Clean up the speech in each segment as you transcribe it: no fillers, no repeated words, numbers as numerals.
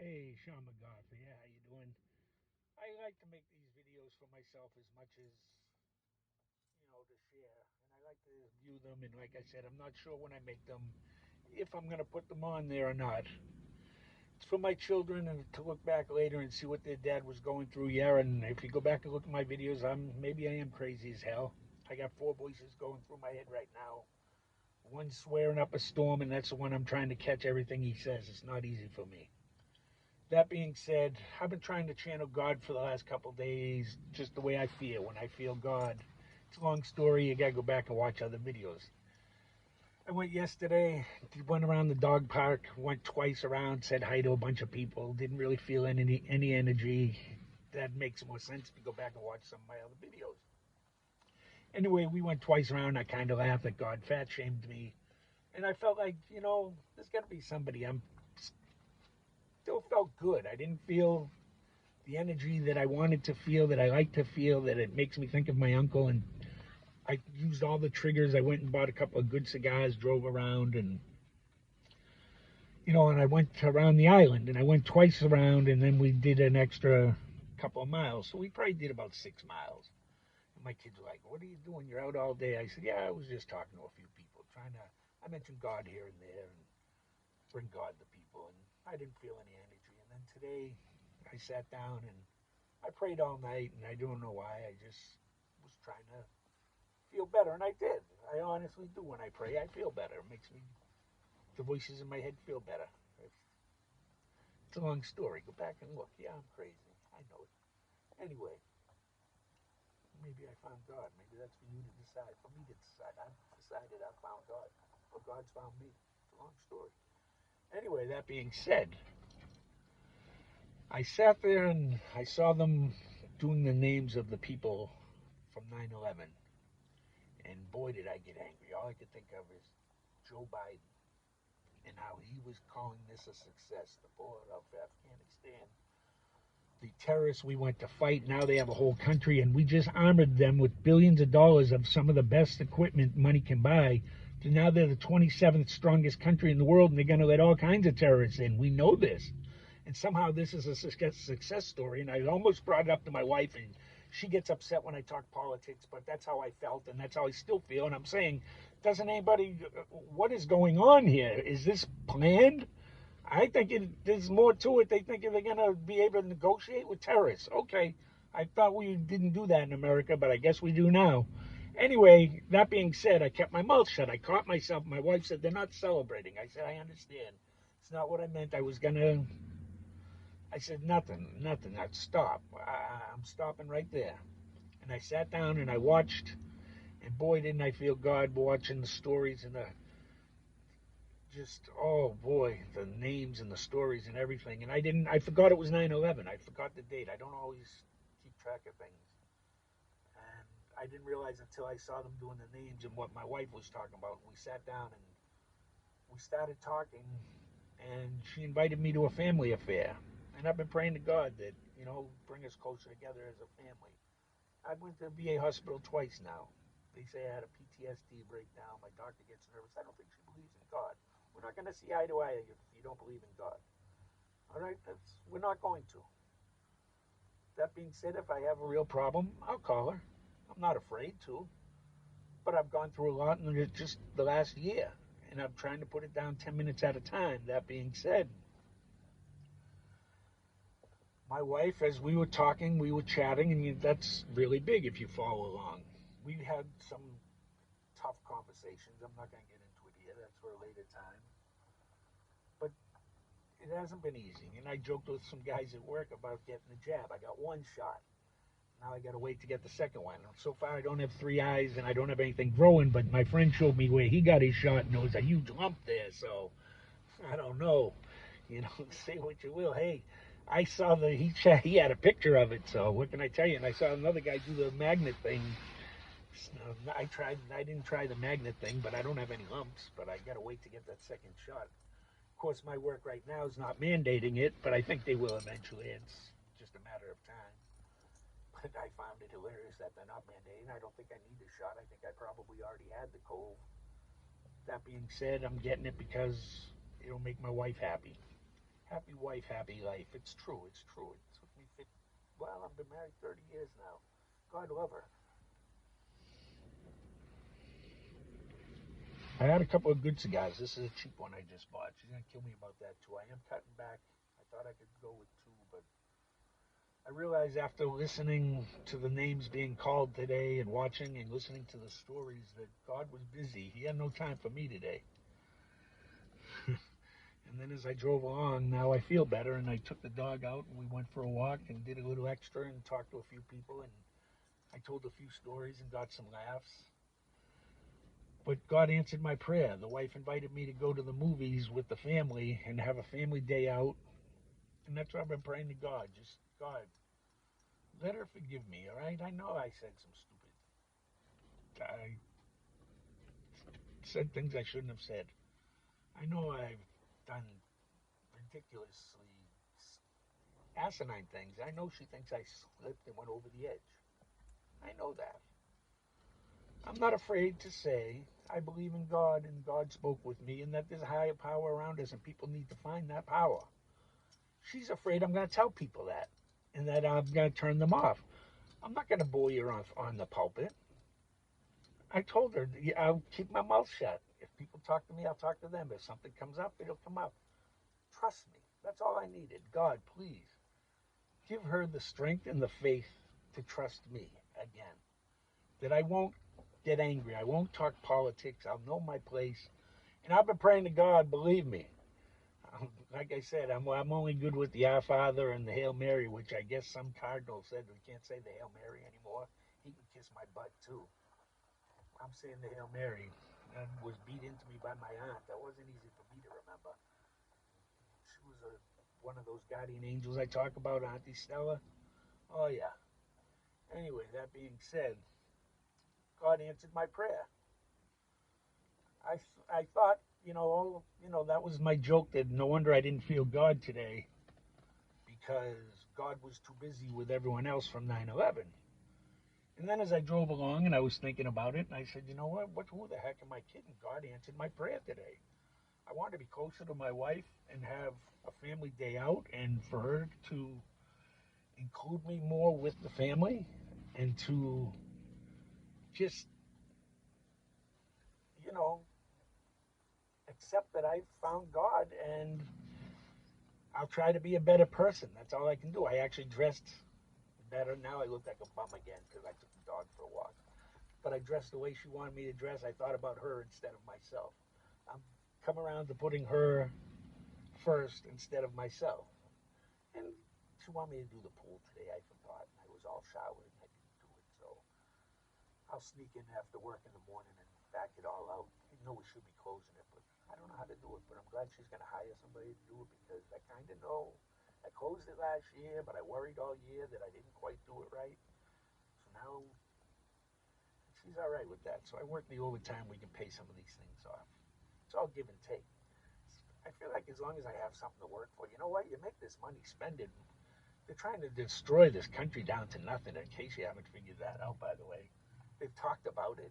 Hey, Sean McGarvey, yeah, how you doing? I like to make these videos for myself as much as, to share, and I like to view them. And like I said, I'm not sure when I make them if I'm gonna put them on there or not. It's for my children and to look back later and see what their dad was going through. Yeah, and if you go back and look at my videos, maybe I am crazy as hell. I got four voices going through my head right now. One's swearing up a storm, and that's the one I'm trying to catch everything he says. It's not easy for me. That being said, I've been trying to channel God for the last couple of days, just the way I feel. When I feel God, it's a long story. You gotta go back and watch other videos. I went yesterday, went around the dog park, went twice around, said hi to a bunch of people. Didn't really feel any energy. That makes more sense to go back and watch some of my other videos. Anyway, we went twice around. I kind of laughed at God, fat shamed me, and I felt like there's got to be somebody. I'm still felt good. I didn't feel the energy that I wanted to feel, that I like to feel, that it makes me think of my uncle. And I used all the triggers. I went and bought a couple of good cigars, drove around, and I went around the island, and I went twice around, and then we did an extra couple of miles. So we probably did about 6 miles. And my kids were like, "What are you doing? You're out all day." I said, "Yeah, I was just talking to a few people, trying to, I mentioned God here and there and bring God to people. And I didn't feel any energy. And then today I sat down and I prayed all night, and I don't know why. I just was trying to feel better, and I did. I honestly do. When I pray, I feel better. It makes me, the voices in my head feel better. It's a long story. Go back and look. Yeah, I'm crazy. I know it. Anyway, maybe I found God. Maybe that's for you to decide. For me to decide. I've decided I found God, or God's found me. It's a long story. Anyway, that being said, I sat there and I saw them doing the names of the people from 9/11. And boy, did I get angry. All I could think of is Joe Biden and how he was calling this a success, the bullet of Afghanistan. The terrorists we went to fight, now they have a whole country, and we just armored them with billions of dollars of some of the best equipment money can buy. So now they're the 27th strongest country in the world, and they're going to let all kinds of terrorists in. We know this. And somehow this is a success story. And I almost brought it up to my wife, and she gets upset when I talk politics, but that's how I felt, and that's how I still feel. And I'm saying, doesn't anybody, what is going on here? Is this planned? I think there's more to it. They think they're going to be able to negotiate with terrorists. Okay, I thought we didn't do that in America, but I guess we do now. Anyway, that being said, I kept my mouth shut. I caught myself. My wife said, they're not celebrating. I said, I understand. It's not what I meant. I said, nothing. I'd stop. I'm stopping right there. And I sat down and I watched, and boy, didn't I feel God watching the stories and oh boy, the names and the stories and everything. And I forgot it was 9/11. I forgot the date. I don't always keep track of things. And I didn't realize until I saw them doing the names and what my wife was talking about. We sat down and we started talking, and she invited me to a family affair. And I've been praying to God that, bring us closer together as a family. I went to VA hospital twice now. They say I had a PTSD breakdown. My doctor gets nervous. I don't think she believes in God. We're not going to see eye to eye if you don't believe in God. All right, we're not going to. That being said, if I have a real problem, I'll call her. I'm not afraid to, but I've gone through a lot in just the last year, and I'm trying to put it down 10 minutes at a time. That being said, my wife, as we were talking, we were chatting, and that's really big if you follow along. We had some tough conversations. I'm not going to get into it here. That's for a later time. But it hasn't been easy. And I joked with some guys at work about getting the jab. I got one shot. Now I got to wait to get the second one. So far, I don't have three eyes and I don't have anything growing. But my friend showed me where he got his shot, and there was a huge lump there. So I don't know. Say what you will. Hey, I saw he had a picture of it. So what can I tell you? And I saw another guy do the magnet thing. I didn't try the magnet thing, but I don't have any lumps. But I got to wait to get that second shot. Of course, my work right now is not mandating it, but I think they will eventually. It's just a matter of time. But I found it hilarious that they're not mandating. I don't think I need the shot. I think I probably already had the cold. That being said, I'm getting it because it'll make my wife happy. Happy wife, happy life. It's true. It's true. It took me well, I've been married 30 years now. God love her. I had a couple of good cigars. This is a cheap one I just bought. She's gonna kill me about that too. I am cutting back. I thought I could go with two, but I realized after listening to the names being called today and watching and listening to the stories that God was busy. He had no time for me today. And then as I drove along, now I feel better, and I took the dog out and we went for a walk and did a little extra and talked to a few people, and I told a few stories and got some laughs. But God answered my prayer. The wife invited me to go to the movies with the family and have a family day out. And that's what I've been praying to God. Just, God, let her forgive me, all right? I know I said some I said things I shouldn't have said. I know I've done ridiculously asinine things. I know she thinks I slipped and went over the edge. I know that. I'm not afraid to say I believe in God and God spoke with me and that there's a higher power around us and people need to find that power. She's afraid I'm going to tell people that and that I'm going to turn them off. I'm not going to bully her on the pulpit. I told her I'll keep my mouth shut. If people talk to me, I'll talk to them. If something comes up, it'll come up. Trust me. That's all I needed. God, please give her the strength and the faith to trust me again. That I won't get angry. I won't talk politics. I'll know my place. And I've been praying to God, believe me. Like I said, I'm only good with the Our Father and the Hail Mary, which I guess some cardinal said we can't say the Hail Mary anymore. He can kiss my butt too. I'm saying the Hail Mary. That was beat into me by my aunt. That wasn't easy for me to remember. She was one of those guardian angels I talk about, Auntie Stella. Oh yeah. Anyway, that being said, God answered my prayer. I thought, that was my joke that no wonder I didn't feel God today because God was too busy with everyone else from 9/11. And then as I drove along and I was thinking about it, and I said, you know what? Who the heck am I kidding? God answered my prayer today. I wanted to be closer to my wife and have a family day out, and for her to include me more with the family and to just, you know, accept that I found God and I'll try to be a better person. That's all I can do. I actually dressed better. Now I look like a bum again because I took the dog for a walk. But I dressed the way she wanted me to dress. I thought about her instead of myself. I'm come around to putting her first instead of myself. And she wanted me to do the pool today. I forgot. I was all showered and I didn't do it. So I'll sneak in after work in the morning and back it all out. You know we should be closing it, but I don't know how to do it. But I'm glad she's going to hire somebody to do it because I kind of know. I closed it last year, but I worried all year that I didn't quite do it right. So now she's all right with that. So I work the overtime. We can pay some of these things off. It's all give and take. I feel like as long as I have something to work for, you know what? You make this money, spend it. They're trying to destroy this country down to nothing. In case you haven't figured that out, by the way, they've talked about it.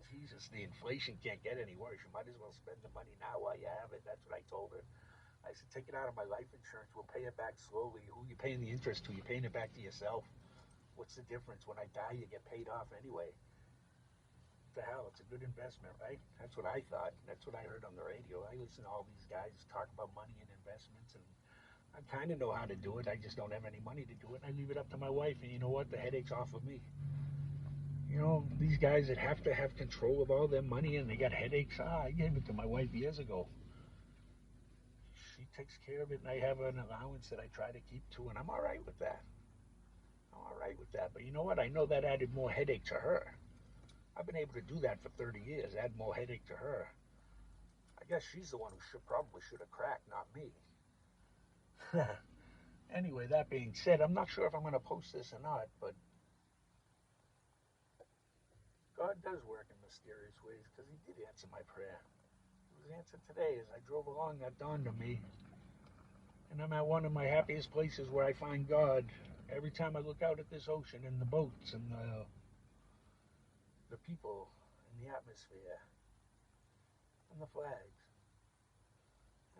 Jesus, the inflation can't get any worse. You might as well spend the money now while you have it. That's what I told her. I said, take it out of my life insurance. We'll pay it back slowly. Who are you paying the interest to? You're paying it back to yourself. What's the difference? When I die, you get paid off anyway. What the hell? It's a good investment, right? That's what I thought. That's what I heard on the radio. I listen to all these guys talk about money and investments, and I kind of know how to do it. I just don't have any money to do it. And I leave it up to my wife, and you know what? The headache's off of me. These guys that have to have control of all their money and they got headaches. I gave it to my wife years ago. She takes care of it, and I have an allowance that I try to keep to, and I'm all right with that. I'm all right with that. But you know what? I know that added more headache to her. I've been able to do that for 30 years, add more headache to her. I guess she's the one who probably should have cracked, not me. Anyway, that being said, I'm not sure if I'm going to post this or not, but God does work in mysterious ways because He did answer my prayer. It was answered today as I drove along. That dawned on me, and I'm at one of my happiest places where I find God. Every time I look out at this ocean and the boats and the people and the atmosphere and the flags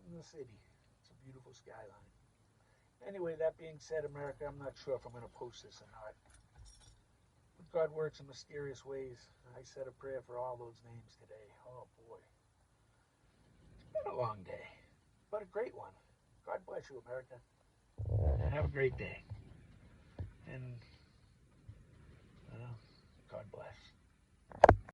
and the city, it's a beautiful skyline. Anyway, that being said, America, I'm not sure if I'm going to post this or not. But God works in mysterious ways. I said a prayer for all those names today. Oh, boy. It's been a long day, but a great one. God bless you, America. Have a great day. And